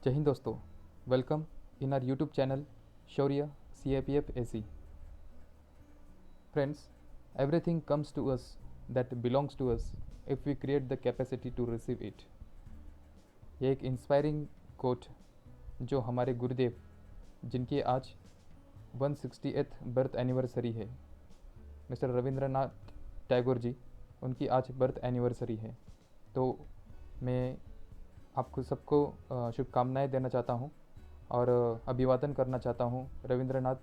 जय हिंद दोस्तों, welcome in our YouTube channel Shaurya CIPF AC. Friends, everything comes to us that belongs to us if we create the capacity to receive it. ये एक inspiring quote जो हमारे गुरुदेव जिनकी आज 168th birth anniversary है, mister Rabindranath Tagore जी, उनकी आज birth anniversary है। तो मैं आपको सबको शुभकामनाएं देना चाहता हूं और अभिवादन करना चाहता हूं रविंद्रनाथ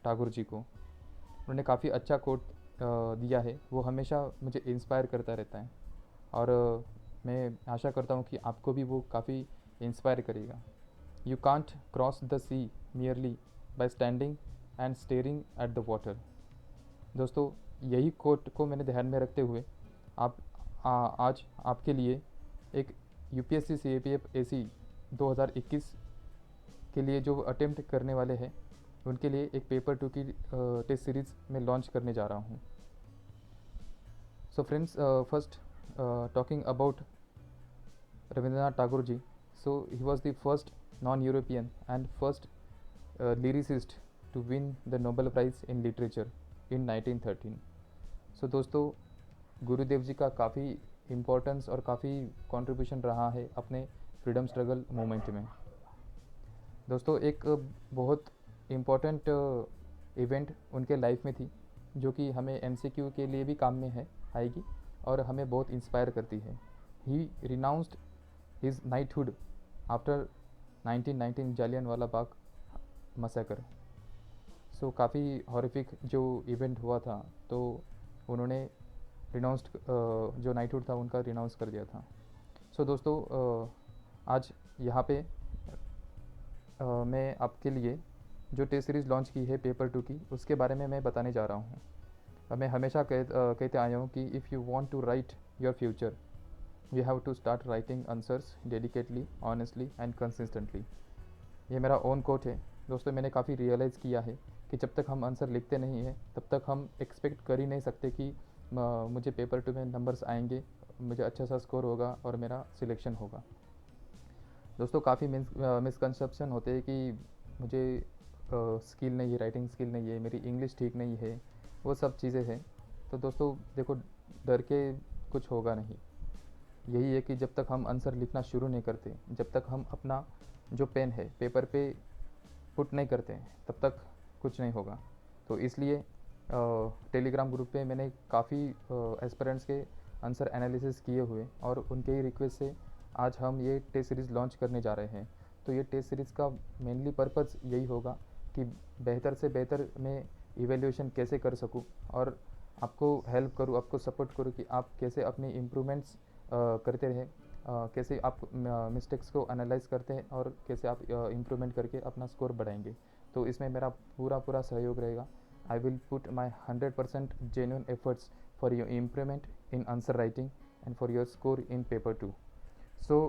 टैगोर जी को। उन्होंने काफ़ी अच्छा कोट दिया है, वो हमेशा मुझे इंस्पायर करता रहता है और मैं आशा करता हूं कि आपको भी वो काफ़ी इंस्पायर करेगा। You can't cross the sea merely by standing and staring at the water. दोस्तों, यही कोट को मैंने ध्यान में रखते हुए आज आपके लिए एक UPSC CIPF AC 2021 के लिए जो अटेम्प्ट करने वाले हैं उनके लिए एक पेपर 2 की टेस्ट सीरीज़ में लॉन्च करने जा रहा हूँ। So friends, first talking about Rabindranath Tagore ji, so he was the first non European and first lyricist to win the Nobel prize in literature in 1913। So दोस्तों, गुरुदेव जी का काफ़ी इम्पोर्टेंस और काफ़ी कंट्रीब्यूशन रहा है अपने फ्रीडम स्ट्रगल मूवमेंट में। दोस्तों, एक बहुत इम्पोर्टेंट इवेंट उनके लाइफ में थी जो कि हमें MCQ के लिए भी काम में आएगी और हमें बहुत इंस्पायर करती है। He renounced his knighthood after 1919 Jallianwala Bagh massacre. So काफ़ी हॉरिफिक जो इवेंट हुआ था, तो उन्होंने रिनाउंस्ड जो नाइटहुड था उनका रिनाउंस कर दिया था। सो दोस्तों, आज यहाँ पे मैं आपके लिए जो टेस्ट सीरीज़ लॉन्च की है पेपर 2 की, उसके बारे में मैं बताने जा रहा हूँ। मैं हमेशा कहते आया हूँ कि if you want to write your future you have to start writing answers dedicatedly, honestly and consistently. ये मेरा ओन कोट है। दोस्तों, मैंने काफ़ी रियलाइज़ किया है कि जब तक हम आंसर लिखते नहीं हैं तब तक हम एक्सपेक्ट कर ही नहीं सकते कि मुझे पेपर 2 में नंबर्स आएंगे, मुझे अच्छा सा स्कोर होगा और मेरा सिलेक्शन होगा। दोस्तों, काफ़ी मिसकंसेप्शन होते हैं कि मुझे स्किल नहीं है, राइटिंग स्किल नहीं है, मेरी इंग्लिश ठीक नहीं है, वो सब चीज़ें हैं। तो दोस्तों देखो, डर के कुछ होगा नहीं। यही है कि जब तक हम आंसर लिखना शुरू नहीं करते, जब तक हम अपना जो पेन है पेपर पे पुट नहीं करते हैं, तब तक कुछ नहीं होगा। तो इसलिए टेलीग्राम ग्रुप पे मैंने काफ़ी एस्पिरेंट्स के आंसर एनालिसिस किए हुए और उनके ही रिक्वेस्ट से आज हम ये टेस्ट सीरीज़ लॉन्च करने जा रहे हैं। तो ये टेस्ट सीरीज़ का मेनली पर्पज़ यही होगा कि बेहतर से बेहतर मैं इवेल्यूएशन कैसे कर सकूं और आपको हेल्प करूं, आपको सपोर्ट करूं कि आप कैसे अपनी इम्प्रूवमेंट्स करते रहें, कैसे आप मिस्टेक्स को एनालाइज करते हैं और कैसे आप इम्प्रूवमेंट करके अपना स्कोर बढ़ाएंगे। तो इसमें मेरा पूरा सहयोग रहेगा। I will put my 100% genuine efforts for your improvement in answer writing and for your score in paper 2. So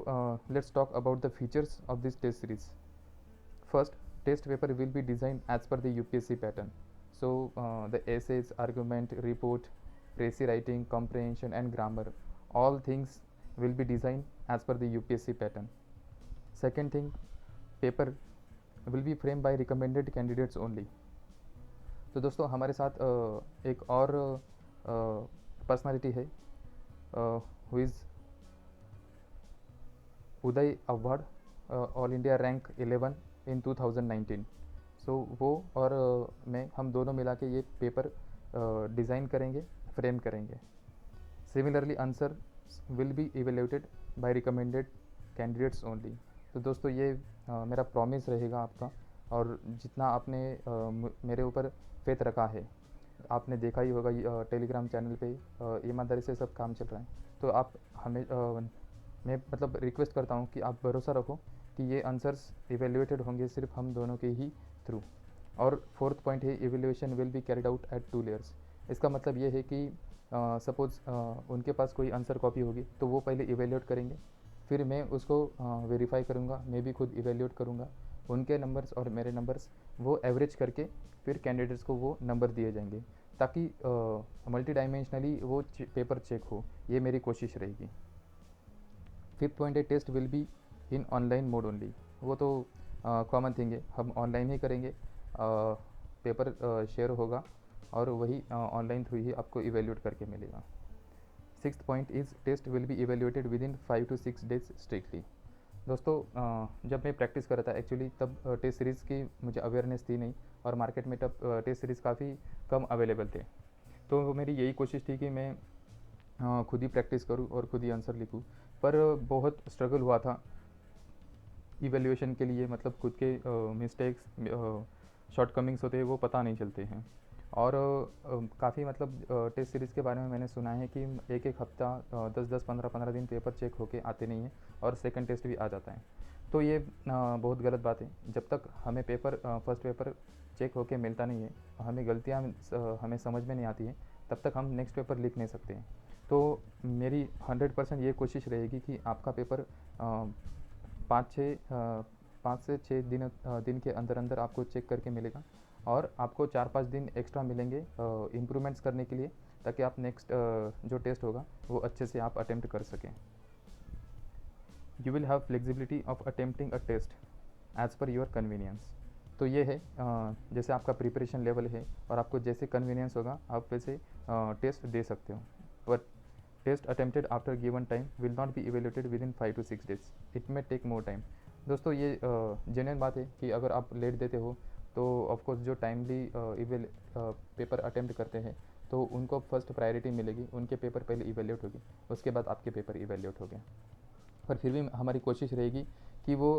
let's talk about the features of this test series. First, test paper will be designed as per the UPSC pattern. So the essays, argument, report, précis writing, comprehension and grammar, all things will be designed as per the UPSC pattern. Second thing, paper will be framed by recommended candidates only. तो दोस्तों, हमारे साथ एक और personality है who is Uday Awad, all India rank 11 in 2019। So वो और मैं, हम दोनों मिला के ये पेपर डिज़ाइन करेंगे, फ्रेम करेंगे। Similarly answer will be evaluated by recommended candidates only. तो दोस्तों, ये मेरा प्रॉमिस रहेगा आपका, और जितना आपने मेरे ऊपर फेथ रखा है, आपने देखा ही होगा टेलीग्राम चैनल पे ईमानदारी से सब काम चल रहा है। तो आप हमें मैं मतलब रिक्वेस्ट करता हूँ कि आप भरोसा रखो कि ये आंसर्स इवेल्यूएटेड होंगे सिर्फ हम दोनों के ही थ्रू। और फोर्थ पॉइंट है, evaluation will be carried out at 2 layers. इसका मतलब ये है कि सपोज़ उनके पास कोई आंसर कॉपी होगी तो वो पहले इवेल्यूएट करेंगे, फिर मैं उसको वेरीफाई करूँगा, मैं भी खुद इवेल्यूएट करूँगा। उनके नंबर्स और मेरे नंबर्स वो एवरेज करके फिर कैंडिडेट्स को वो नंबर दिए जाएंगे, ताकि मल्टी डायमेंशनली वो पेपर चेक हो। ये मेरी कोशिश रहेगी। फिफ्थ पॉइंट है, test will be in online mode only. वो तो कॉमन थिंग है, हम ऑनलाइन ही करेंगे, पेपर शेयर होगा और वही ऑनलाइन थ्रू ही आपको इवेल्यूएट करके मिलेगा। Sixth point is test will be evaluated with in 5 to 6 days strictly. दोस्तों जब मैं प्रैक्टिस कर रहा था एक्चुअली, तब टेस्ट सीरीज़ की मुझे अवेयरनेस थी नहीं, और मार्केट में तब टेस्ट सीरीज़ काफ़ी कम अवेलेबल थे। तो मेरी यही कोशिश थी कि मैं खुद ही प्रैक्टिस करूं और खुद ही आंसर लिखूं, पर बहुत स्ट्रगल हुआ था इवैल्यूएशन के लिए, मतलब खुद के मिस्टेक्स, शॉर्टकमिंग्स होते हैं वो पता नहीं चलते हैं। और काफ़ी मतलब टेस्ट सीरीज़ के बारे में मैंने सुना है कि एक एक हफ्ता 10-10 15-15 दिन पेपर चेक होके आते नहीं हैं और सेकंड टेस्ट भी आ जाता है। तो ये बहुत गलत बात है। जब तक हमें पेपर फर्स्ट पेपर चेक होके मिलता नहीं है, हमें गलतियाँ हमें समझ में नहीं आती हैं, तब तक हम नेक्स्ट पेपर लिख नहीं सकते हैं। तो मेरी 100% ये कोशिश रहेगी कि आपका पेपर 5 से 6 दिन के अंदर अंदर आपको चेक करके मिलेगा, और आपको 4-5 दिन एक्स्ट्रा मिलेंगे इम्प्रूवमेंट्स करने के लिए, ताकि आप नेक्स्ट जो टेस्ट होगा वो अच्छे से आप अटेम्प्ट कर सकें। You will have flexibility of attempting a test as per your convenience. तो ये है जैसे आपका प्रिपरेशन लेवल है और आपको जैसे कन्वीनियंस होगा आप वैसे टेस्ट दे सकते हो, पर test attempted after given time will not be evaluated with in 5 to 6 days, it may take more time. दोस्तों ये जेन्युइन बात है कि अगर आप लेट देते हो तो ऑफकोर्स जो टाइमली पेपर अटेम्प्ट करते हैं तो उनको फर्स्ट प्रायोरिटी मिलेगी, उनके पेपर पहले इवेल्यूएट होगी, उसके बाद आपके पेपर इवेल्यूएट हो गए। पर फिर भी हमारी कोशिश रहेगी कि वो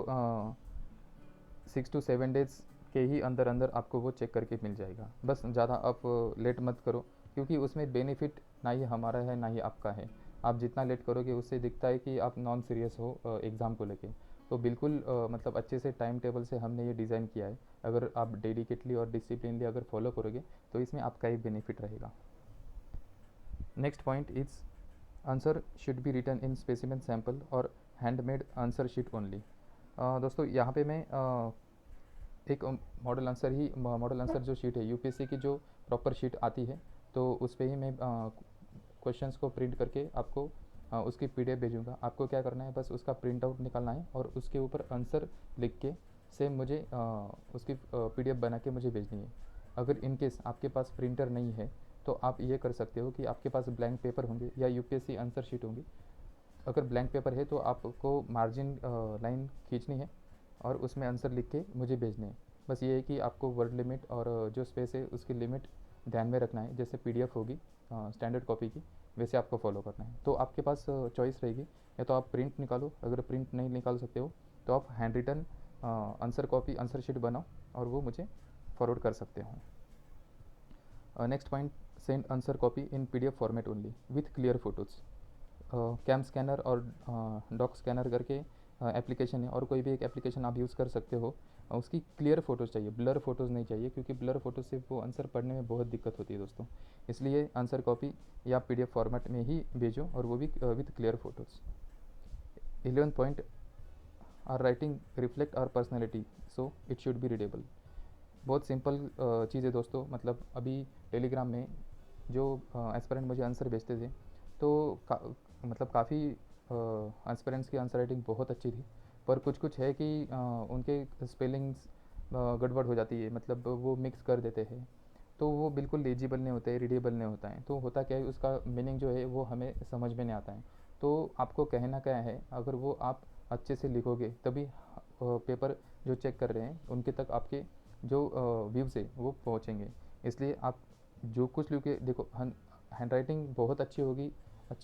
6 to 7 डेज़ के ही अंदर अंदर आपको वो चेक करके मिल जाएगा। बस ज़्यादा आप लेट मत करो, क्योंकि उसमें बेनिफिट ना ही हमारा है ना ही आपका है। आप जितना लेट करोगे उससे दिखता है कि आप नॉन सीरियस हो एग्ज़ाम को लेके। तो बिल्कुल मतलब अच्छे से टाइम टेबल से हमने ये डिज़ाइन किया है, अगर आप डेडिकेटली और डिसिप्लिनली अगर फॉलो करोगे तो इसमें आपका ही बेनिफिट रहेगा। Next point is answer should be written in specimen sample और हैंडमेड आंसर शीट ओनली। दोस्तों यहाँ पे मैं एक मॉडल आंसर जो शीट है यूपीएससी की जो प्रॉपर शीट आती है, तो उस पर ही मैं क्वेश्चंस को प्रिंट करके आपको उसकी पीडीएफ भेजूँगा। आपको क्या करना है, बस उसका प्रिंट आउट निकालना है और उसके ऊपर आंसर लिख के सेम मुझे उसकी पीडीएफ बना के मुझे भेजनी है। अगर इन केस आपके पास प्रिंटर नहीं है तो आप ये कर सकते हो कि आपके पास ब्लैंक पेपर होंगे या यूपीएससी आंसर शीट होंगी। अगर ब्लैंक पेपर है तो आपको मार्जिन लाइन खींचनी है और उसमें आंसर लिख के मुझे भेजने हैं। बस ये है कि आपको वर्ड लिमिट और जो स्पेस है उसकी लिमिट ध्यान में रखना है। जैसे पीडीएफ होगी स्टैंडर्ड कॉपी की, वैसे आपको फॉलो करना है। तो आपके पास चॉइस रहेगी, या तो आप प्रिंट निकालो, अगर प्रिंट नहीं निकाल सकते हो तो आप hand written answer copy answer sheet बनाओ और वो मुझे फॉरवर्ड कर सकते हो। Next point, send answer copy in PDF format only with clear photos. Cam scanner और डॉक स्कैनर करके एप्लीकेशन है, और कोई भी एक एप्लीकेशन आप यूज़ कर सकते हो। उसकी क्लियर फ़ोटोज़ चाहिए, ब्लर फ़ोटोज़ नहीं चाहिए, क्योंकि ब्लर फ़ोटो से वो आंसर पढ़ने में बहुत दिक्कत होती है दोस्तों। इसलिए आंसर कॉपी या पीडीएफ फॉर्मेट में ही भेजो, और वो भी with clear photos. 11th point, our writing reflect our personality so it should be readable. बहुत सिंपल चीज़ है दोस्तों। मतलब अभी टेलीग्राम में जो एस्पिरेंट मुझे आंसर भेजते थे, तो मतलब काफ़ी एस्पिरेंट्स की आंसर राइटिंग बहुत अच्छी थी, पर कुछ कुछ है कि उनके स्पेलिंग्स गड़बड़ हो जाती है, मतलब वो मिक्स कर देते हैं, तो वो बिल्कुल लीजिबल नहीं होते हैं, रीडेबल नहीं होता है। तो होता क्या है, उसका मीनिंग जो है वो हमें समझ में नहीं आता है। तो आपको कहना क्या है, अगर वो आप अच्छे से लिखोगे तभी पेपर जो चेक कर रहे हैं उनके तक आपके जो व्यूज़ है वो पहुँचेंगे। इसलिए आप जो कुछ लिखे, देखो हैंड राइटिंग बहुत अच्छी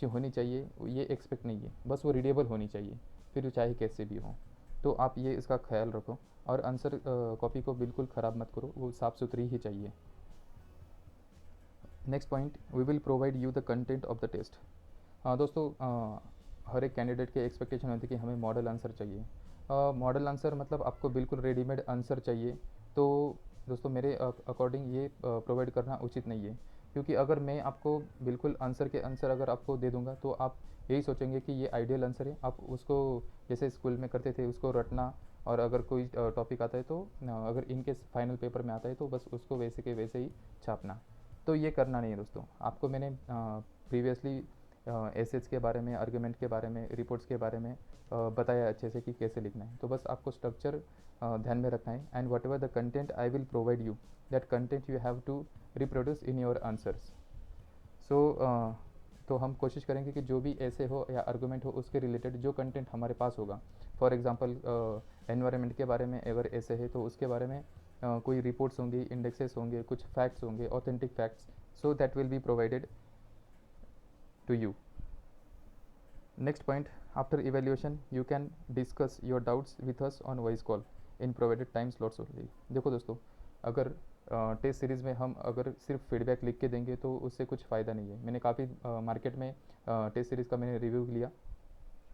होनी चाहिए, ये एक्सपेक्ट नहीं है, बस वो रीडेबल होनी चाहिए, फिर चाहे कैसे भी हो। तो आप ये इसका ख्याल रखो, और आंसर कॉपी को बिल्कुल ख़राब मत करो, वो साफ़ सुथरी ही चाहिए। Next point, we will provide you the content of the test. दोस्तों हर एक कैंडिडेट के एक्सपेक्टेशन होती है कि हमें मॉडल आंसर चाहिए। मॉडल आंसर मतलब आपको बिल्कुल रेडीमेड आंसर चाहिए, तो दोस्तों मेरे अकॉर्डिंग ये प्रोवाइड करना उचित नहीं है। क्योंकि अगर मैं आपको बिल्कुल आंसर के आंसर अगर आपको दे दूंगा तो आप यही सोचेंगे कि ये आइडियल आंसर है, आप उसको जैसे स्कूल में करते थे उसको रटना, और अगर कोई टॉपिक आता है तो अगर इनके फाइनल पेपर में आता है तो बस उसको वैसे के वैसे ही छापना। तो ये करना नहीं है दोस्तों। आपको मैंने प्रीवियसली एसेज के बारे में, आर्गुमेंट के बारे में, रिपोर्ट्स के बारे में बताया अच्छे से कि कैसे लिखना है। तो बस आपको स्ट्रक्चर ध्यान में रखना है। And whatever the content I will provide you, that content you have to reproduce in your answers. So तो हम कोशिश करेंगे कि जो भी ऐसे हो या आर्गूमेंट हो उसके रिलेटेड जो कंटेंट हमारे पास होगा, फॉर एग्जांपल एनवायरनमेंट के बारे में अगर ऐसे है तो उसके बारे में कोई रिपोर्ट्स होंगी, इंडेक्सेस होंगे, कुछ फैक्ट्स होंगे, authentic facts, so that will be provided to you. Next point, after evaluation you can discuss your doubts with us on voice call in provided time slots only. देखो दोस्तों, अगर test series में हम अगर सिर्फ feedback लिख के देंगे तो उससे कुछ फ़ायदा नहीं है। मैंने काफ़ी मार्केट में टेस्ट सीरीज़ का मैंने रिव्यू लिया,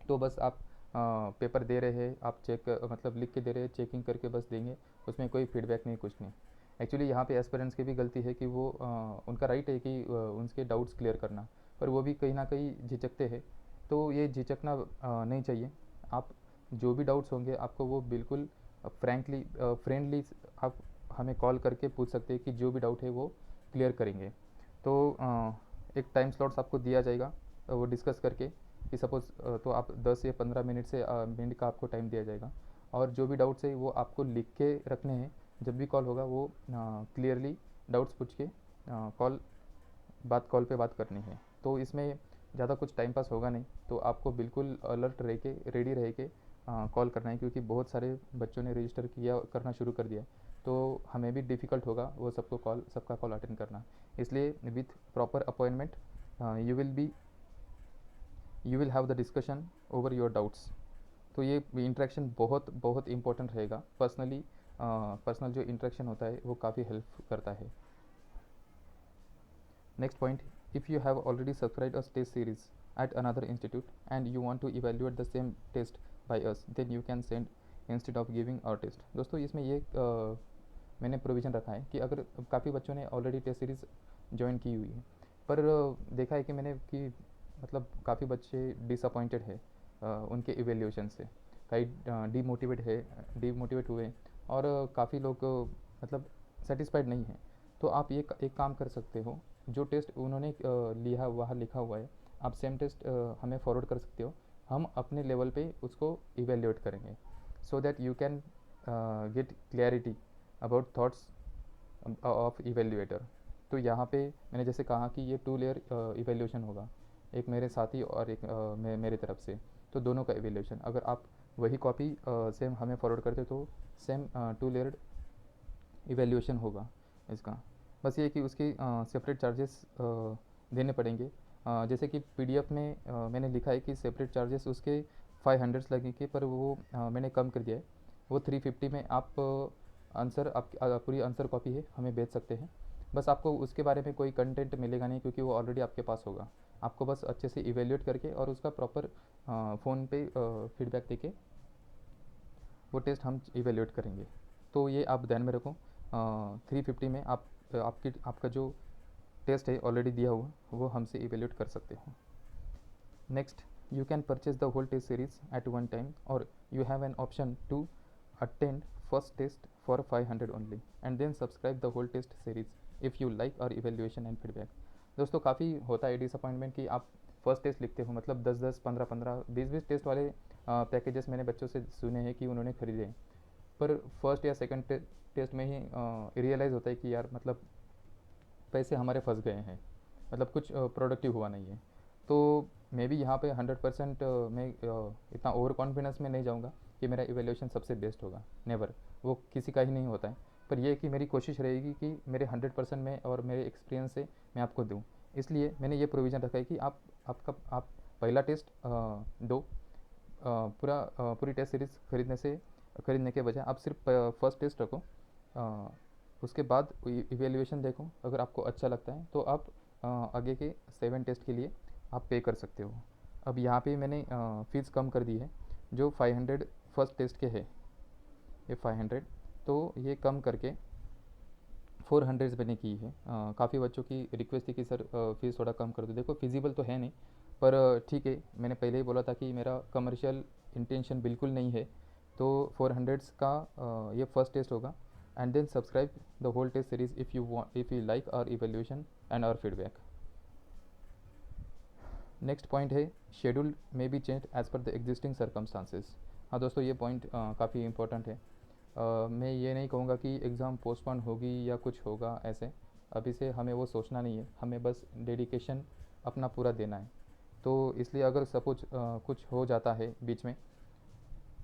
तो बस आप पेपर दे रहे हैं, आप चेक मतलब लिख के दे रहे हैं, चेकिंग करके बस देंगे, उसमें कोई फीडबैक नहीं, कुछ नहीं। एक्चुअली यहाँ पे एस्पिरेंट्स की भी गलती है कि वो उनका राइट है कि उनके डाउट्स क्लियर करना, पर वो भी कहीं ना कहीं झिझकते हैं। तो ये झिझकना नहीं चाहिए। आप जो भी डाउट्स होंगे आपको वो बिल्कुल फ्रैंकली फ्रेंडली आप हमें कॉल करके पूछ सकते हैं कि जो भी डाउट है वो क्लियर करेंगे। तो एक टाइम स्लॉट्स आपको दिया जाएगा वो डिस्कस करके कि सपोज़ तो आप 10 या 15 मिनट का आपको टाइम दिया जाएगा, और जो भी डाउट्स है वो आपको लिख के रखने हैं। जब भी कॉल होगा वो क्लियरली डाउट्स पूछ के कॉल पे बात करनी है। तो इसमें ज़्यादा कुछ टाइम पास होगा नहीं, तो आपको बिल्कुल अलर्ट रह के, रेडी रह के कॉल करना है, क्योंकि बहुत सारे बच्चों ने रजिस्टर किया करना शुरू कर दिया, तो हमें भी डिफ़िकल्ट होगा वो सबका कॉल अटेंड करना। इसलिए with proper appointment you will have the discussion over your doubts. तो ये इंटरेक्शन बहुत बहुत इंपॉर्टेंट रहेगा। पर्सनल जो इंटरेक्शन होता है वो काफ़ी हेल्प करता है। Next point, if you have already subscribed a test series at another institute and you want to evaluate the same test by us, then you can send instead of giving our test। दोस्तों इसमें ये मैंने provision रखा है कि अगर काफ़ी बच्चों ने ऑलरेडी टेस्ट सीरीज़ ज्वाइन की हुई है, पर देखा है कि मैंने कि मतलब काफ़ी बच्चे डिसअपॉइंटेड है उनके इवेल्यूएशन से, कई डीमोटिवेट हुए, और काफ़ी लोग मतलब सेटिस्फाइड नहीं हैं। तो आप ये एक काम कर सकते हो, जो टेस्ट उन्होंने लिया वहाँ लिखा हुआ है, आप सेम टेस्ट हमें फॉरवर्ड कर सकते हो, हम अपने लेवल पे उसको इवेल्यूएट करेंगे, so that you can get clarity about thoughts of evaluator. तो यहाँ पे मैंने जैसे कहा कि ये 2 लेयर इवेल्यूएशन होगा, एक मेरे साथी और एक मेरे तरफ से, तो दोनों का इवेल्यूएशन। अगर आप वही कॉपी सेम हमें फॉरवर्ड करते तो सेम 2 लेयर्ड इवेल्यूएशन होगा इसका। बस ये कि उसके सेपरेट चार्जेस देने पड़ेंगे। जैसे कि पीडीएफ में मैंने लिखा है कि सेपरेट चार्जेस उसके 500 लगेंगे, पर वो मैंने कम कर दिया है, वो 350 में आप आंसर पूरी आंसर कॉपी है हमें भेज सकते हैं। बस आपको उसके बारे में कोई कंटेंट मिलेगा नहीं, क्योंकि वो ऑलरेडी आपके पास होगा। आपको बस अच्छे से इवेल्यूएट करके और उसका प्रॉपर फ़ोन पे फीडबैक देके वो टेस्ट हम इवेल्यूएट करेंगे। तो ये आप ध्यान में रखो, 350 में आपका जो टेस्ट है ऑलरेडी दिया हुआ वो हमसे इवेल्यूएट कर सकते हो। Next, you can purchase the whole test series at one time, और you have an option to attend first test for 500 only and then subscribe the whole test series if you like और evaluation and feedback. दोस्तों काफ़ी होता है disappointment कि आप first test लिखते हो, मतलब 10-10, 15-15, 20-20 टेस्ट वाले पैकेजेस मैंने बच्चों से सुने हैं कि उन्होंने खरीदे हैं, पर फर्स्ट या सेकंड टेस्ट में ही रियलाइज़ होता है कि यार मतलब पैसे हमारे फंस गए हैं, मतलब कुछ प्रोडक्टिव हुआ नहीं है। तो मैं भी यहाँ पे 100% मैं इतना ओवर कॉन्फिडेंस में नहीं जाऊँगा कि मेरा इवेल्यूएशन सबसे बेस्ट होगा, नेवर, वो किसी का ही नहीं होता है। पर यह कि मेरी कोशिश रहेगी कि मेरे 100% में और मेरे एक्सपीरियंस से मैं आपको दूँ। इसलिए मैंने ये प्रोविज़न रखा है कि आप पहला टेस्ट दो, पूरी टेस्ट सीरीज़ खरीदने के बजाय आप सिर्फ फर्स्ट टेस्ट रखो, उसके बाद इवेल्यूएशन देखो। अगर आपको अच्छा लगता है तो आप आगे के 7 टेस्ट के लिए आप पे कर सकते हो। अब यहाँ पे मैंने फ़ीस कम कर दी है, जो 500 फर्स्ट टेस्ट के है, ये 500, तो ये कम करके 400 मैंने की है। काफ़ी बच्चों की रिक्वेस्ट थी कि सर फ़ीस थोड़ा कम कर दो। देखो फिजिबल तो है नहीं, पर ठीक है, मैंने पहले ही बोला था कि मेरा कमर्शियल इंटेंशन बिल्कुल नहीं है। तो 400 का ये फर्स्ट टेस्ट होगा, and then subscribe the whole test series if you like our evaluation and our feedback. Next point है schedule may be change as per the existing circumstances. हाँ दोस्तों, ये पॉइंट काफ़ी इंपॉर्टेंट है। मैं ये नहीं कहूँगा कि एग्ज़ाम पोस्टपोन होगी या कुछ होगा ऐसे, अभी से हमें वो सोचना नहीं है, हमें बस डेडिकेशन अपना पूरा देना है। तो इसलिए अगर सपोज कुछ हो जाता है बीच में,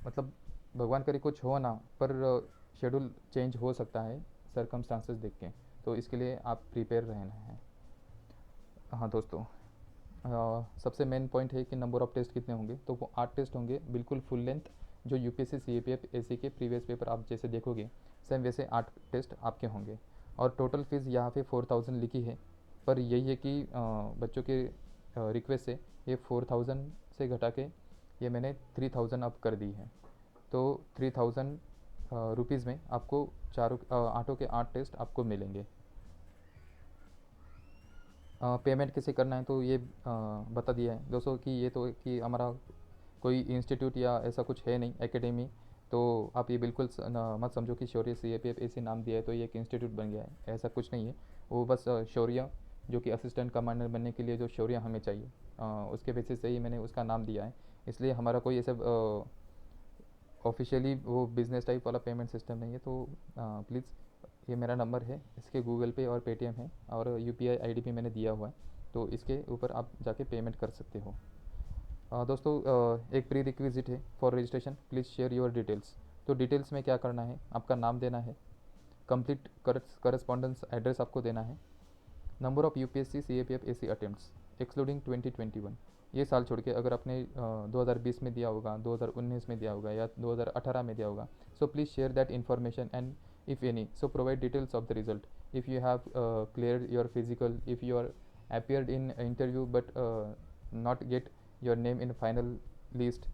मतलब भगवान करे कुछ हो ना, पर शेड्यूल चेंज हो सकता है सर्कमस्टांसेस देख के, तो इसके लिए आप प्रिपेयर रहना है। हाँ दोस्तों, सबसे मेन पॉइंट है कि नंबर ऑफ़ टेस्ट कितने होंगे, तो वो 8 टेस्ट होंगे, बिल्कुल फुल लेंथ। जो यूपीएससी सीएपीएफ एसी के प्रीवियस पेपर आप जैसे देखोगे सेम वैसे 8 टेस्ट आपके होंगे। और टोटल फीस यहाँ पे 4000 लिखी है, पर यही है कि बच्चों के रिक्वेस्ट से ये 4000 से घटा के ये मैंने 3000 अब कर दी है। तो 3000 रुपीज़ में आपको आठों के 8 टेस्ट आपको मिलेंगे। पेमेंट कैसे करना है तो ये बता दिया है दोस्तों कि ये तो कि हमारा कोई इंस्टीट्यूट या ऐसा कुछ है नहीं एकेडमी, तो आप ये बिल्कुल मत समझो कि शौर्य सीएपीएफ ऐसे नाम दिया है तो ये एक इंस्टीट्यूट बन गया है, ऐसा कुछ नहीं है। वो बस शौर्य जो कि असिस्टेंट कमांडर बनने के लिए जो शौर्य हमें चाहिए उसके बेसिस से ही मैंने उसका नाम दिया है। इसलिए हमारा कोई ऐसा ऑफिशियली वो बिज़नेस टाइप वाला पेमेंट सिस्टम नहीं है। तो प्लीज़, ये मेरा नंबर है, इसके गूगल पे और पेटीएम है और यूपीआई आईडी भी मैंने दिया हुआ है, तो इसके ऊपर आप जाके पेमेंट कर सकते हो। दोस्तों, एक प्री रिक्विजिट है for registration, please share your details. तो डिटेल्स में क्या करना है, आपका नाम देना है, कंप्लीट करस्पॉन्डेंस एड्रेस आपको देना है, number of UPSC CAPF AC attempts excluding 2021, ये साल छोड़ के अगर आपने 2020 में दिया होगा, 2019 में दिया होगा या 2018 में दिया होगा, so please share that information and if any, so provide details of the result. If you have cleared your physical, if you are appeared in interview but not get your name in final list,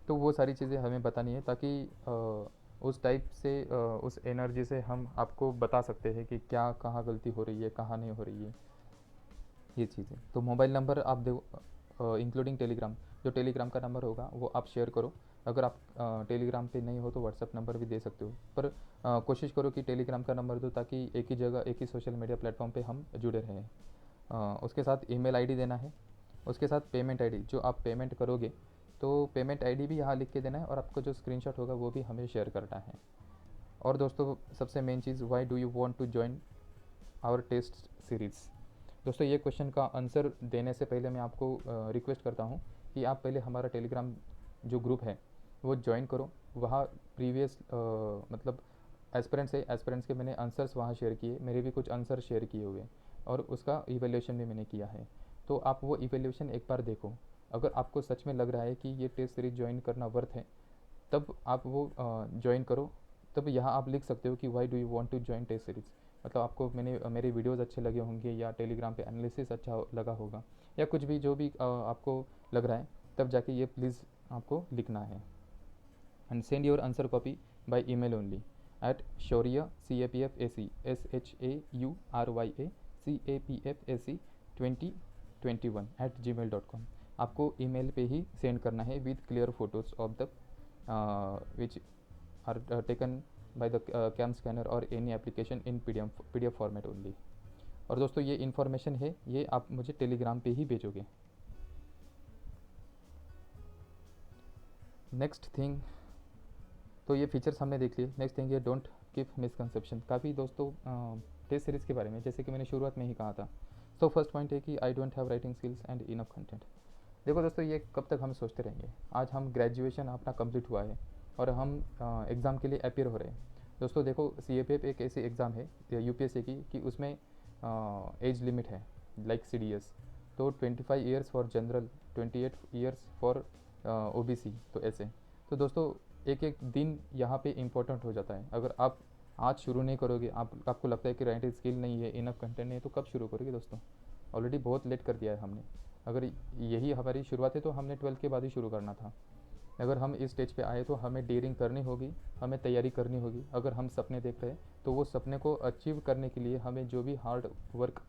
तो वो सारी चीज़ें हमें बतानी है ताकि उस type से उस एनर्जी से हम आपको बता सकते हैं कि क्या कहाँ गलती हो रही है, कहाँ नहीं हो रही है, ये चीज़ें। तो मोबाइल नंबर आप दो, इंक्लूडिंग टेलीग्राम, जो टेलीग्राम का नंबर होगा वो आप शेयर करो। अगर आप टेलीग्राम पे नहीं हो तो व्हाट्सअप नंबर भी दे सकते हो, पर कोशिश करो कि टेलीग्राम का नंबर दो ताकि एक ही जगह एक ही सोशल मीडिया प्लेटफॉर्म पे हम जुड़े रहें। उसके साथ ईमेल आईडी देना है, उसके साथ पेमेंट आईडी, जो आप पेमेंट करोगे तो पेमेंट आईडी भी यहाँ लिख के देना है और आपको जो स्क्रीनशॉट होगा वो भी हमें शेयर करना है। और दोस्तों, सबसे मेन चीज़, why do you want to join our test series. दोस्तों, ये क्वेश्चन का आंसर देने से पहले मैं आपको रिक्वेस्ट करता हूँ कि आप पहले हमारा टेलीग्राम जो ग्रुप है वो ज्वाइन करो। वहाँ प्रीवियस मतलब एस्पिरेंट्स के मैंने आंसर्स वहाँ शेयर किए, मेरे भी कुछ आंसर शेयर किए हुए और उसका इवैल्यूएशन भी मैंने किया है। तो आप वो इवैल्यूएशन एक बार देखो, अगर आपको सच में लग रहा है कि ये टेस्ट सीरीज ज्वाइन करना वर्थ है, तब आप वो ज्वाइन करो। तब यहाँ आप लिख सकते हो कि why do you want to join test series, मतलब आपको मेरे वीडियोस अच्छे लगे होंगे या टेलीग्राम पे एनालिसिस अच्छा लगा होगा या कुछ भी जो भी आपको लग रहा है, तब जाके ये प्लीज़ आपको लिखना है। And send your answer copy by email only at Shaurya CAPFAC SHAURYA CAPFAC2021 आपको ईमेल पे ही सेंड करना है with clear photos of the which are taken by the cam scanner और any application in PDF format only. और दोस्तों, ये information है, ये आप मुझे टेलीग्राम पे ही भेजोगे। नेक्स्ट थिंग, तो ये फीचर्स हमने देख लिए। नेक्स्ट थिंग ये डोंट कीप मिसकंसेप्शन। काफ़ी दोस्तों टेस्ट सीरीज़ के बारे में, जैसे कि मैंने शुरुआत में ही कहा था। तो फर्स्ट पॉइंट है कि I don't have writing skills and enough content. देखो दोस्तों, ये कब तक हम सोचते रहेंगे। आज हम ग्रेजुएशन अपना कंप्लीट हुआ है और हम एग्ज़ाम के लिए अपेयर हो रहे हैं। दोस्तों देखो, CAPF एक ऐसी एग्ज़ाम है UPSC की कि उसमें एज लिमिट है लाइक CDS। तो 25 years for general, 28 years for OBC, तो ऐसे। तो दोस्तों, एक एक दिन यहाँ पे इम्पोर्टेंट हो जाता है। अगर आप आज शुरू नहीं करोगे, आपको लगता है कि राइटिंग स्किल नहीं है, इनफ कंटेंट नहीं है, तो कब शुरू करोगे दोस्तों। ऑलरेडी बहुत लेट कर दिया है हमने। अगर यही हमारी शुरुआत है तो हमने 12th के बाद ही शुरू करना था। अगर हम इस स्टेज पे आए तो हमें डेयरिंग करनी होगी, हमें तैयारी करनी होगी। अगर हम सपने देख रहे हैं तो वो सपने को अचीव करने के लिए हमें जो भी हार्ड वर्क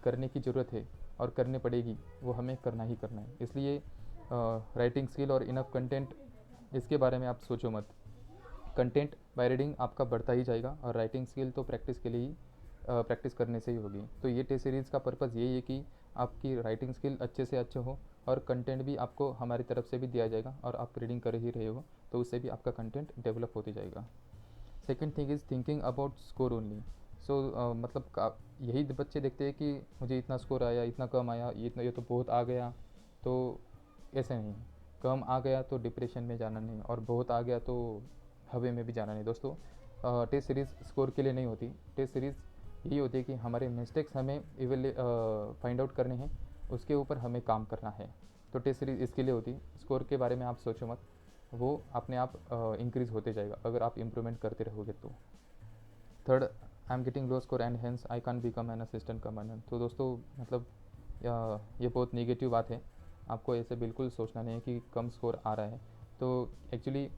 करने की ज़रूरत है और करनी पड़ेगी, वो हमें करना ही करना है। इसलिए राइटिंग स्किल और इनफ कंटेंट, इसके बारे में आप सोचो मत। कंटेंट बाय रीडिंग आपका बढ़ता ही जाएगा और राइटिंग स्किल तो प्रैक्टिस के लिए ही प्रैक्टिस करने से ही होगी। तो ये टेस्ट सीरीज़ का पर्पज़ यही है कि आपकी राइटिंग स्किल अच्छे से अच्छे हो और कंटेंट भी आपको हमारी तरफ से भी दिया जाएगा और आप रीडिंग कर ही रहे हो तो उससे भी आपका कंटेंट डेवलप होते जाएगा। Second thing is thinking about score only. So मतलब यही बच्चे देखते हैं कि मुझे इतना स्कोर आया, इतना कम आया, ये तो बहुत आ गया। तो ऐसे नहीं, कम आ गया तो डिप्रेशन में जाना नहीं, और बहुत आ गया तो हवा में भी जाना नहीं दोस्तों। टेस्ट सीरीज़ स्कोर के लिए नहीं होती। टेस्ट सीरीज़ यही होती है कि हमारे मिस्टेक्स हमें फाइंड आउट करने हैं, उसके ऊपर हमें काम करना है। तो टेस्ट सीरीज़ इसके लिए होती है। स्कोर के बारे में आप सोचो मत, वो अपने आप इंक्रीज़ होते जाएगा अगर आप इम्प्रूवमेंट करते रहोगे तो। Third, I am getting low score and hence I can't become an assistant commandant. तो दोस्तों मतलब ये बहुत नेगेटिव बात है। आपको ऐसे बिल्कुल सोचना नहीं है कि कम स्कोर आ रहा है। तो एक्चुअली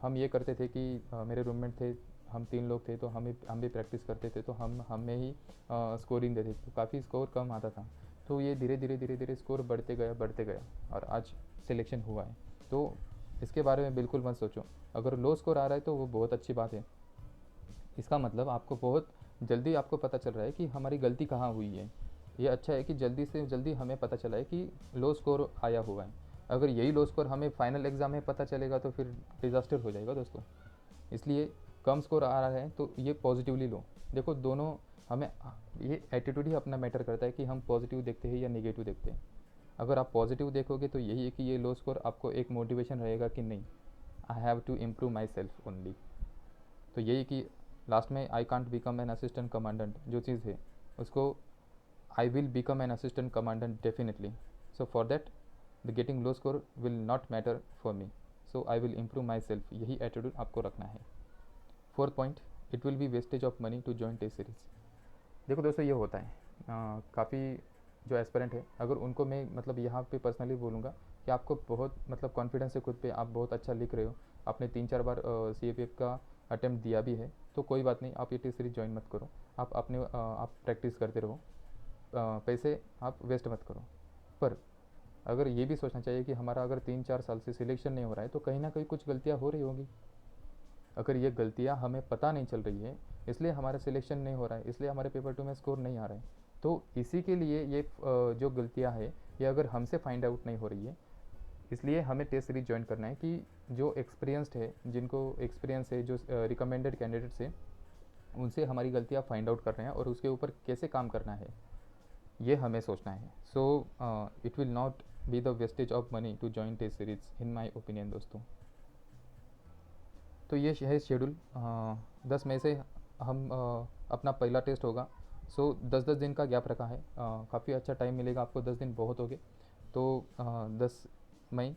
हम ये करते थे कि मेरे रूममेट थे, हम 3 लोग थे, तो हम भी प्रैक्टिस करते थे, तो हमें ही स्कोरिंग देते थे, तो काफ़ी स्कोर कम आता था। तो ये धीरे धीरे स्कोर बढ़ते गया और आज सिलेक्शन हुआ है। तो इसके बारे में बिल्कुल मत सोचो। अगर लो स्कोर आ रहा है तो वो बहुत अच्छी बात है। इसका मतलब आपको बहुत जल्दी आपको पता चल रहा है कि हमारी गलती कहाँ हुई है। ये अच्छा है कि जल्दी से जल्दी हमें पता चला है कि लो स्कोर आया हुआ है। अगर यही लो स्कोर हमें फाइनल एग्ज़ाम में पता चलेगा तो फिर डिज़ास्टर हो जाएगा दोस्तों। इसलिए कम स्कोर आ रहा है तो ये पॉजिटिवली लो। देखो दोनों हमें ये एटीट्यूड ही अपना मैटर करता है कि हम पॉजिटिव देखते हैं या नेगेटिव देखते हैं। अगर आप पॉजिटिव देखोगे तो यही है कि ये लो स्कोर आपको एक मोटिवेशन रहेगा कि नहीं, I have to improve myself only. तो यही कि लास्ट में I can't become an assistant commandant जो चीज़ है उसको I will become an assistant commandant definitely. So for that the getting low score will not matter for me, so I will improve myself. यही attitude आपको रखना है। Fourth point, it will be wastage of money to join test series. देखो दोस्तों ये होता है काफ़ी जो एस्पिरेंट है, अगर उनको मैं मतलब यहाँ पे पर्सनली बोलूँगा कि आपको बहुत मतलब कॉन्फिडेंस है खुद पे, आप बहुत अच्छा लिख रहे हो, आपने 3-4 बार CAPF का अटेम्प्ट दिया भी है, तो कोई बात नहीं, आप ये टेस्ट सीरीज ज्वाइन मत करो। आप अपने आप प्रैक्टिस करते रहो, पैसे आप वेस्ट मत करो। पर अगर ये भी सोचना चाहिए कि हमारा अगर 3-4 साल से सिलेक्शन नहीं हो रहा है तो कहीं ना कहीं कुछ गलतियाँ हो रही होंगी। अगर ये गलतियाँ हमें पता नहीं चल रही है, इसलिए हमारा सिलेक्शन नहीं हो रहा है, इसलिए हमारे पेपर 2 में स्कोर नहीं आ रहा है, तो इसी के लिए ये जो गलतियाँ है ये अगर हमसे फाइंड आउट नहीं हो रही है, इसलिए हमें टेस्ट सीरीज ज्वाइन करना है कि जो एक्सपीरियंस्ड है, जिनको एक्सपीरियंस है, जो रिकमेंडेड कैंडिडेट्स है, उनसे हमारी गलतियाँ फाइंड आउट कर रहे हैं और उसके ऊपर कैसे काम करना है ये हमें सोचना है। So it will not be the wastage of money to join test series in my opinion दोस्तों। तो ये है शेड्यूल। 10 मई से हम अपना पहला टेस्ट होगा। सो 10-10 दिन का गैप रखा है, काफ़ी अच्छा टाइम मिलेगा आपको, 10 दिन बहुत हो गए। तो 10 मई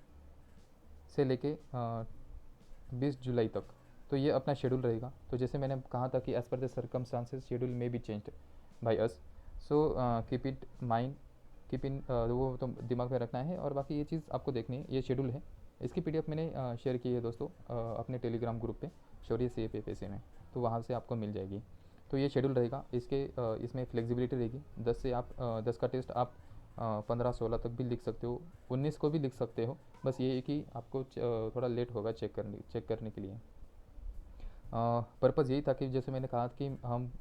से लेके 20 जुलाई तक तो ये अपना शेड्यूल रहेगा। तो जैसे मैंने कहा था कि as per the circumstances schedule may be changed by us. So keep it mind, keep in वो तो दिमाग में रखना है। और बाकी ये चीज़ आपको देखनी है, ये शेड्यूल है, इसकी PDF मैंने शेयर की है दोस्तों अपने टेलीग्राम ग्रुप पे शौर्य CAPF में, तो वहाँ से आपको मिल जाएगी। तो ये शेड्यूल रहेगा, इसमें फ्लेक्सिबिलिटी रहेगी। 10 का टेस्ट आप 15-16 तक भी लिख सकते हो, 19 को भी लिख सकते हो। बस ये है कि आपको थोड़ा लेट होगा चेक करने के लिए। पर्पज़ यही था कि जैसे मैंने कहा कि हम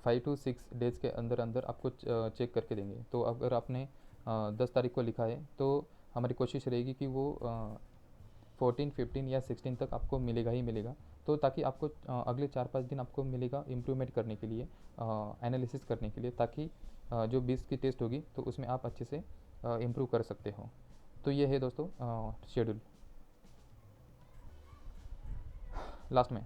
5 to 6 डेज़ के अंदर अंदर आपको चेक करके देंगे। तो अगर आपने 10 तारीख को लिखा है तो हमारी कोशिश रहेगी कि वो 14, 15 या 16 तक आपको मिलेगा ही मिलेगा। तो ताकि आपको अगले 4-5 दिन आपको मिलेगा इम्प्रूवमेंट करने के लिए, एनालिसिस करने के लिए, ताकि जो 20 की टेस्ट होगी तो उसमें आप अच्छे से इम्प्रूव कर सकते हो। तो ये है दोस्तों शेड्यूल। लास्ट में,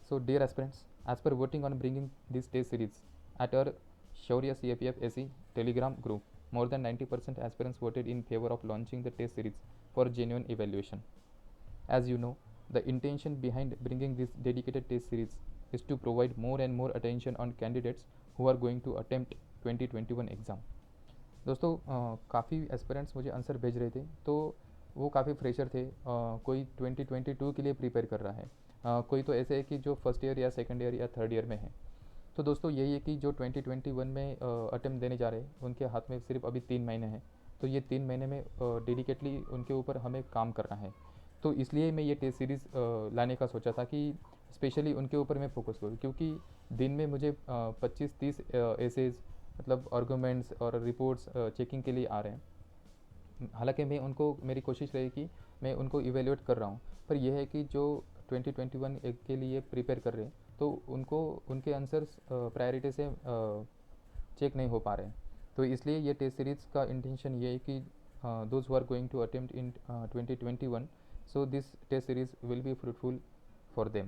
so dear aspirants, as per voting on bringing this test series at our Shaurya CAPF SE Telegram group, more than 90% aspirants voted in favor of launching the test series for genuine evaluation. As you know, the intention behind bringing this dedicated test series is to provide more and more attention on candidates who are going to attempt 2021 exam. दोस्तों काफ़ी aspirants मुझे answer भेज रहे थे, तो वो काफ़ी fresher थे, कोई 2022 के लिए प्रिपेयर कर रहा है, कोई तो ऐसे है कि जो फर्स्ट ईयर या सेकंड ईयर या थर्ड ईयर में है। तो दोस्तों यही है कि जो 2021 में अटेम्प्ट देने जा रहे हैं उनके हाथ में सिर्फ अभी 3 महीने हैं। तो ये 3 महीने में डेडिकेटली उनके ऊपर हमें काम करना है। तो इसलिए मैं ये टेस्ट सीरीज़ लाने का सोचा था कि स्पेशली उनके ऊपर मैं फोकस करूँ, क्योंकि दिन में मुझे 25-30 एसेज मतलब आर्गूमेंट्स और रिपोर्ट्स चेकिंग के लिए आ रहे हैं। हालांकि मैं उनको, मेरी कोशिश रही कि मैं उनको इवेल्युएट कर रहा हूँ, पर यह है कि जो 2021 एक के लिए प्रिपेयर कर रहे हैं तो उनको उनके आंसर्स प्रायोरिटी से चेक नहीं हो पा रहे हैं। तो इसलिए ये टेस्ट सीरीज़ का इंटेंशन ये है कि those who are going to attempt in 2021, so this test series will be fruitful for them.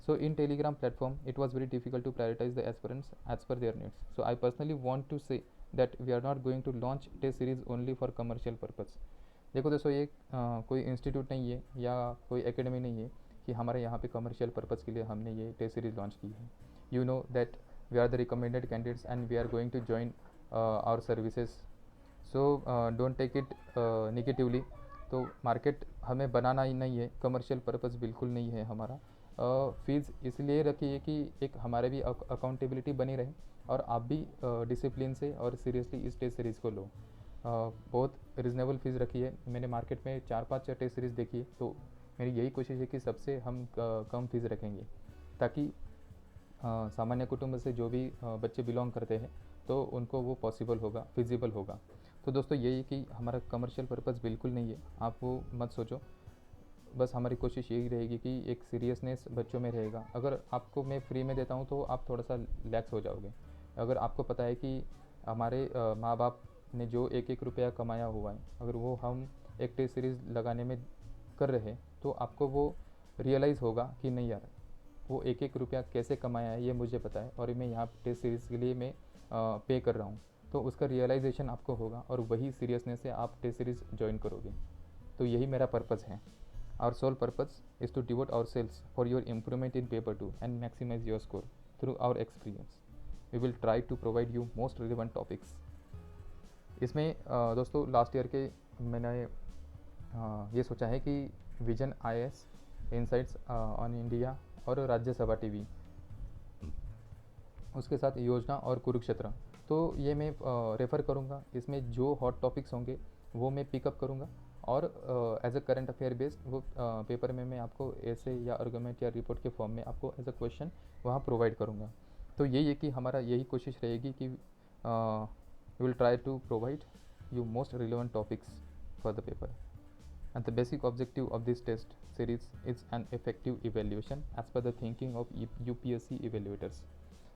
So in Telegram platform, it was very difficult to prioritize the aspirants as per their needs. So I personally want to say that we are not going to launch test series only for commercial purpose. देखो दोस्तों, ये कोई institute नहीं है या कोई academy नहीं है कि हमारे यहाँ पे कमर्शियल पर्पज़ के लिए हमने ये टेस्ट सीरीज़ लॉन्च की है। You know that we are the recommended candidates and we are going to join our services, so don't take it negatively. तो मार्केट हमें बनाना ही नहीं है, कमर्शियल पर्पज़ बिल्कुल नहीं है हमारा। फीस इसलिए रखी है कि एक हमारे भी अकाउंटेबिलिटी बनी रहे और आप भी डिसिप्लिन से और सीरियसली इस टेस्ट सीरीज़ को लो। बहुत रिजनेबल फ़ीस रखी है। मैंने मार्केट में 4-5 टेस्ट सीरीज़ देखी है, तो मेरी यही कोशिश है कि सबसे हम कम फ़ीस रखेंगे ताकि सामान्य कुटुंब से जो भी बच्चे बिलोंग करते हैं तो उनको वो पॉसिबल होगा, फिजिबल होगा। तो दोस्तों यही कि हमारा कमर्शियल पर्पज़ बिल्कुल नहीं है, आप वो मत सोचो। बस हमारी कोशिश यही रहेगी कि एक सीरियसनेस बच्चों में रहेगा। अगर आपको मैं फ्री में देता हूँ तो आप थोड़ा सा रिलैक्स हो जाओगे। अगर आपको पता है कि हमारे माँ बाप ने जो एक एक रुपया कमाया हुआ है, अगर वो हम एक टेस्ट सीरीज़ लगाने में कर रहे हैं तो आपको वो रियलाइज़ होगा कि नहीं यार, वो एक एक रुपया कैसे कमाया है ये मुझे पता है और मैं यहाँ टेस्ट सीरीज़ के लिए मैं पे कर रहा हूँ। तो उसका रियलाइजेशन आपको होगा और वही सीरियसनेस से आप टेस्ट सीरीज़ ज्वाइन करोगे। तो यही मेरा पर्पज़ है। Our sole purpose is to devote ourselves for your improvement in paper 2 and maximize your score through our experience. We will try to provide you most relevant topics. इसमें दोस्तों last year के मैंने ये सोचा है कि vision IAS, insights on India और Rajya Sabha TV, उसके साथ योजना और कुरुक्षेत्र, तो ये मैं रेफ़र करूँगा। इसमें जो हॉट टॉपिक्स होंगे वो मैं पिकअप करूँगा और as a current affair based वो पेपर में मैं आपको ऐसे या आर्गूमेंट या रिपोर्ट के फॉर्म में आपको एज अ क्वेश्चन वहाँ प्रोवाइड करूँगा। तो यही है कि हमारा यही कोशिश रहेगी कि will try to provide you most relevant topics for the paper, and the basic objective of this test series is an effective evaluation as per the thinking of UPSC evaluators.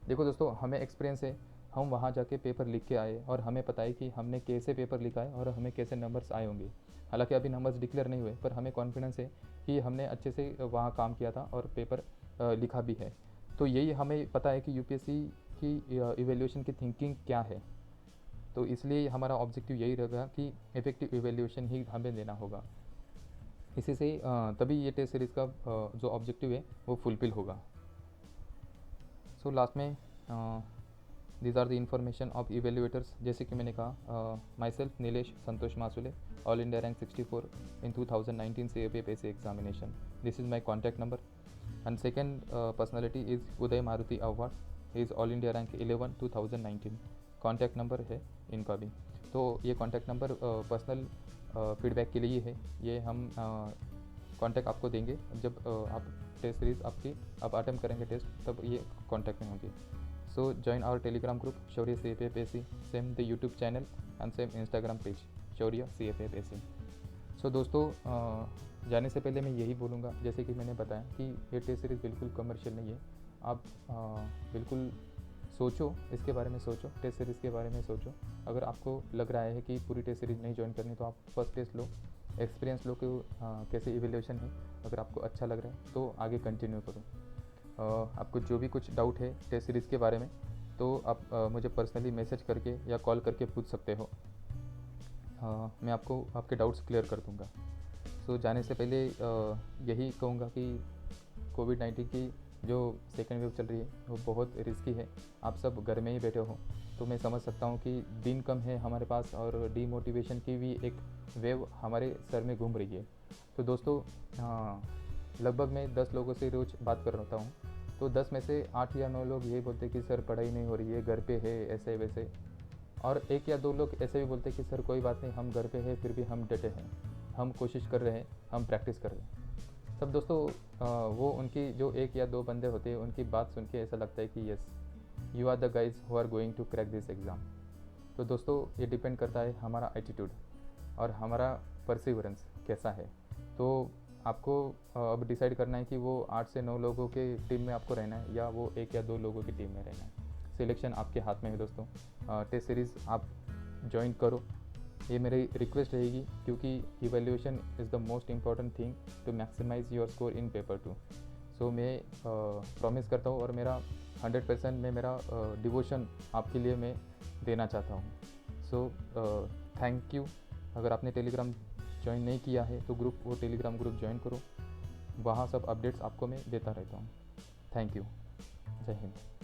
देखो दोस्तों, हमें एक्सपीरियंस है, हम वहाँ जाके paper लिख के आए और हमें पता है कि हमने कैसे पेपर लिखा है और हमें कैसे नंबर्स आए होंगे। हालांकि अभी नंबर्स डिक्लेयर नहीं हुए, पर हमें कॉन्फिडेंस है कि हमने अच्छे से वहाँ काम किया था और पेपर लिखा भी है। तो यही हमें पता है कि यूपीएससी की इवेल्यूएशन की थिंकिंग क्या है। तो इसलिए हमारा ऑब्जेक्टिव यही रहेगा कि इफ़ेक्टिव इवेल्यूएशन ही हमें देना होगा। इसी से तभी ये टेस्ट सीरीज़ का जो ऑब्जेक्टिव है वो फुलफिल होगा। सो लास्ट में these are the information of evaluators. जैसे कि मैंने कहा, myself Nilesh Santosh Masule, all India rank 64 in 2019 CAPPC examination. This is my contact number. And second personality is Uday Maruti Awad, he is all India rank 11 2019। Contact number है इनका भी। तो ये कॉन्टैक्ट नंबर पर्सनल फीडबैक के लिए है। ये हम कॉन्टैक्ट आपको देंगे जब आप टेस्ट सीरीज़ आपकी आप अटेम्प्ट करेंगे टेस्ट, तब ये कॉन्टैक्ट में होंगे। So join our Telegram group Shaurya CAPPC, same the YouTube channel and same Instagram page Shaurya CAPPC। So दोस्तों, जाने से पहले मैं यही बोलूँगा, जैसे कि मैंने बताया कि ये टेस्ट सीरीज़ बिल्कुल कमर्शियल नहीं है। आप बिल्कुल सोचो, इसके बारे में सोचो, टेस्ट सीरीज़ के बारे में सोचो। अगर आपको लग रहा है कि पूरी टेस्ट सीरीज़ नहीं ज्वाइन करनी, तो आप फर्स्ट टेस्ट लो, एक्सपीरियंस लो कि कैसे इवेल्यूएशन है। अगर आपको अच्छा लग रहा है तो आगे कंटिन्यू करो। आपको जो भी कुछ डाउट है टेस्ट सीरीज़ के बारे में, तो आप मुझे पर्सनली मैसेज करके या कॉल करके पूछ सकते हो। मैं आपको आपके डाउट्स क्लियर कर दूँगा। सो जाने से पहले यही कहूँगा कि कोविड-19 की जो सेकेंड वेव चल रही है वो बहुत रिस्की है। आप सब घर में ही बैठे हो, तो मैं समझ सकता हूँ कि दिन कम है हमारे पास और डीमोटिवेशन की भी एक वेव हमारे सर में घूम रही है। तो दोस्तों, लगभग मैं 10 लोगों से रोज़ बात कर रहा हूँ, तो 10 में से 8 या 9 लोग ये बोलते कि सर पढ़ाई नहीं हो रही है, घर पे है, ऐसे वैसे। और 1 या 2 लोग ऐसे भी बोलते कि सर कोई बात नहीं, हम घर पे हैं फिर भी हम डटे हैं, हम कोशिश कर रहे हैं, हम प्रैक्टिस कर रहे हैं। तब दोस्तों वो उनकी जो 1 या 2 बंदे होते हैं, उनकी बात सुन के ऐसा लगता है कि yes, you are the guys who are going to crack this exam. तो दोस्तों ये डिपेंड करता है हमारा एटीट्यूड और हमारा परसिवरेंस कैसा है। तो आपको अब डिसाइड करना है कि वो 8 से 9 लोगों के टीम में आपको रहना है या वो 1 या 2 लोगों की टीम में रहना है। सिलेक्शन आपके हाथ में है दोस्तों। टेस्ट सीरीज़ आप ज्वाइन करो, ये मेरी रिक्वेस्ट रहेगी, क्योंकि evaluation is the most important thing to maximise your score in paper 2। So मैं प्रॉमिस करता हूँ और मेरा 100% में मेरा डिवोशन आपके लिए मैं देना चाहता हूँ। So thank you. अगर आपने टेलीग्राम ज्वाइन नहीं किया है तो वो टेलीग्राम ग्रुप ज्वाइन करो, वहाँ सब अपडेट्स आपको मैं देता रहता हूँ। Thank you. जय हिंद।